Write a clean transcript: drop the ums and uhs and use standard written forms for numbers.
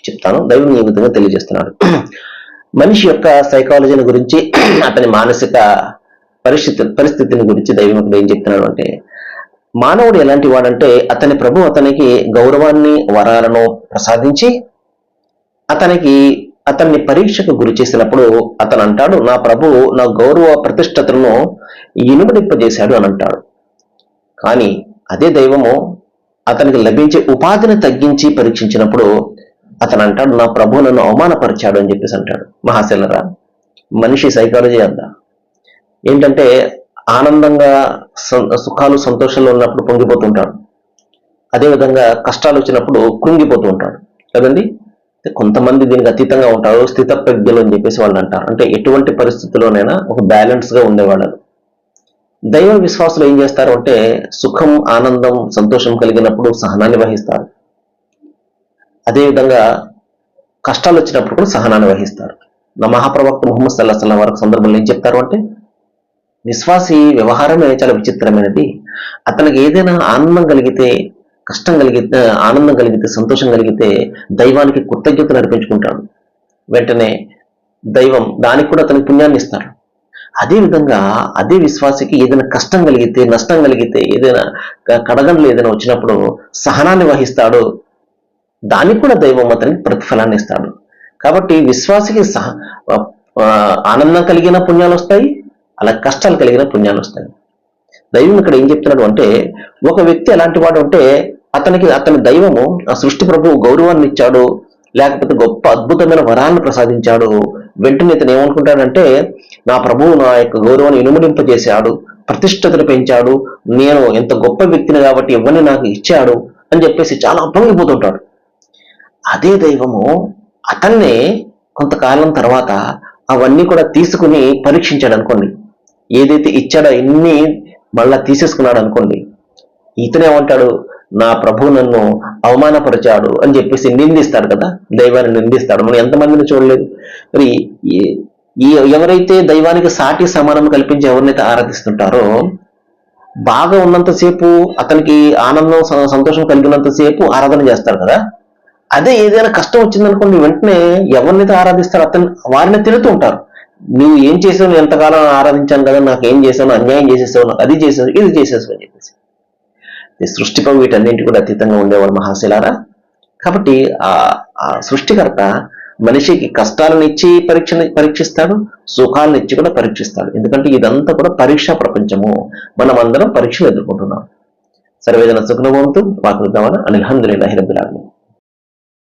చెప్తాను. దైవం ఈ విధంగా తెలియజేస్తున్నాడు. మనిషి యొక్క సైకాలజీని గురించి, అతని మానసిక పరిస్థితిని గురించి దైవం ఇక్కడ ఏం చెప్తున్నాడు అంటే, మానవుడు ఎలాంటి వాడంటే అతని ప్రభు అతనికి గౌరవాన్ని, వరాలను ప్రసాదించి అతన్ని పరీక్షకు గురి చేసినప్పుడు అతను అంటాడు, నా ప్రభు నా గౌరవ ప్రతిష్టతలను ఇనుమడింపజేశాడు అని అంటాడు. కానీ అదే దైవము అతనికి లభించే ఉపాధిని తగ్గించి పరీక్షించినప్పుడు అతను అంటాడు, నా ప్రభు నన్ను అవమానపరిచాడు అని చెప్పేసి అంటాడు. మహాశైలరా, మనిషి సైకాలజీ అంతా ఏంటంటే ఆనందంగా, సుఖాలు సంతోషంలో ఉన్నప్పుడు పొంగిపోతుంటాడు. అదేవిధంగా కష్టాలు వచ్చినప్పుడు కృంగిపోతూ ఉంటాడు కదండి. కొంతమంది దీనికి అతీతంగా ఉంటారు, స్థితప్రజ్ఞలు అని చెప్పేసి వాళ్ళు అంటారు. అంటే ఎటువంటి పరిస్థితుల్లోనైనా ఒక బ్యాలెన్స్ గా ఉండేవాళ్ళు. దైవ విశ్వాసులు ఏం చేస్తారు అంటే, సుఖం, ఆనందం, సంతోషం కలిగినప్పుడు సహనాన్ని వహిస్తారు. అదేవిధంగా కష్టాలు వచ్చినప్పుడు కూడా సహనాన్ని వహిస్తారు. నా మహాప్రవక్త ముహమ్మద్ సల్లల్లాహు అలైహి వసల్లం వారి సందర్భంలో ఏం చెప్తారు అంటే, విశ్వాసి వ్యవహారమే చాలా విచిత్రమైనది. అతనికి ఏదైనా ఆనందం కలిగితే, కష్టం కలిగితే, ఆనందం కలిగితే, సంతోషం కలిగితే దైవానికి కృతజ్ఞతలు అర్పించుకుంటాడు. వెంటనే దైవం దానికి కూడా అతనికి పుణ్యాన్ని ఇస్తారు. అదేవిధంగా అదే విశ్వాసికి ఏదైనా కష్టం కలిగితే, నష్టం కలిగితే, ఏదైనా కడగండ్లు ఏదైనా వచ్చినప్పుడు సహనాన్ని వహిస్తాడు. దానికి కూడా దైవం అతనికి ప్రతిఫలాన్ని ఇస్తాడు. కాబట్టి విశ్వాసికి ఆనందం కలిగిన పుణ్యాలు వస్తాయి, అలా కష్టాలు కలిగిన పుణ్యాలు వస్తాయి. దైవం ఇక్కడ ఏం చెప్తున్నాడు అంటే, ఒక వ్యక్తి ఎలాంటి వాడు అంటే అతని దైవము, ఆ సృష్టి ప్రభువు గౌరవాన్ని ఇచ్చాడు, లేకపోతే గొప్ప అద్భుతమైన వరాలను ప్రసాదించాడు. వెంటనే ఇతను ఏమనుకుంటాడంటే, నా ప్రభువు నా యొక్క గౌరవాన్ని ఇనుమడింపజేశాడు, ప్రతిష్టతను పెంచాడు, నేను ఎంత గొప్ప వ్యక్తిని కాబట్టి ఇవన్నీ నాకు ఇచ్చాడు అని చెప్పేసి చాలా పొంగిపోతుంటాడు. అదే దైవము అతన్నే కొంతకాలం తర్వాత అవన్నీ కూడా తీసుకుని పరీక్షించాడు అనుకోండి. ఏదైతే ఇచ్చాడో ఇన్ని మళ్ళా తీసేసుకున్నాడు అనుకోండి, ఇతనేమంటాడు, నా ప్రభు నన్ను అవమానపరిచాడు అని చెప్పేసి నిందిస్తాడు కదా, దైవాన్ని నిందిస్తాడు. మనం ఎంతమందిని చూడలేదు. మరి ఎవరైతే దైవానికి సాటి సమానం కల్పించి ఎవరినైతే ఆరాధిస్తుంటారో, బాగా ఉన్నంతసేపు అతనికి ఆనందం, సంతోషం కలిగినంతసేపు ఆరాధన చేస్తారు కదా. అదే ఏదైనా కష్టం వచ్చిందనుకోండి, వెంటనే ఎవరినైతే ఆరాధిస్తారో వారిని తిడుతూ ఉంటారు. నువ్వు ఏం చేసావు, ఎంతకాలం ఆరాధించాను కదా, నాకు ఏం చేసావు, అన్యాయం చేసేసావు, నాకు అది చేసావు, ఇది చేసేసావు అని చెప్పేసి. సృష్టిపై వీటన్నింటి కూడా అతీతంగా ఉండేవాడు మహాశిలారా. కాబట్టి ఆ సృష్టికర్త మనిషికి కష్టాలను ఇచ్చి పరీక్షిస్తాడు, సుఖాలను ఇచ్చి కూడా పరీక్షిస్తాడు. ఎందుకంటే ఇదంతా కూడా పరీక్షా ప్రపంచము. మనం అందరం పరీక్షలు ఎదుర్కొంటున్నాం. సర్వేజన సుఖనవంతు వాకుదామన అనిల్ హమ్దులిల్లాహి రబ్బిల్ ఆలమీన్.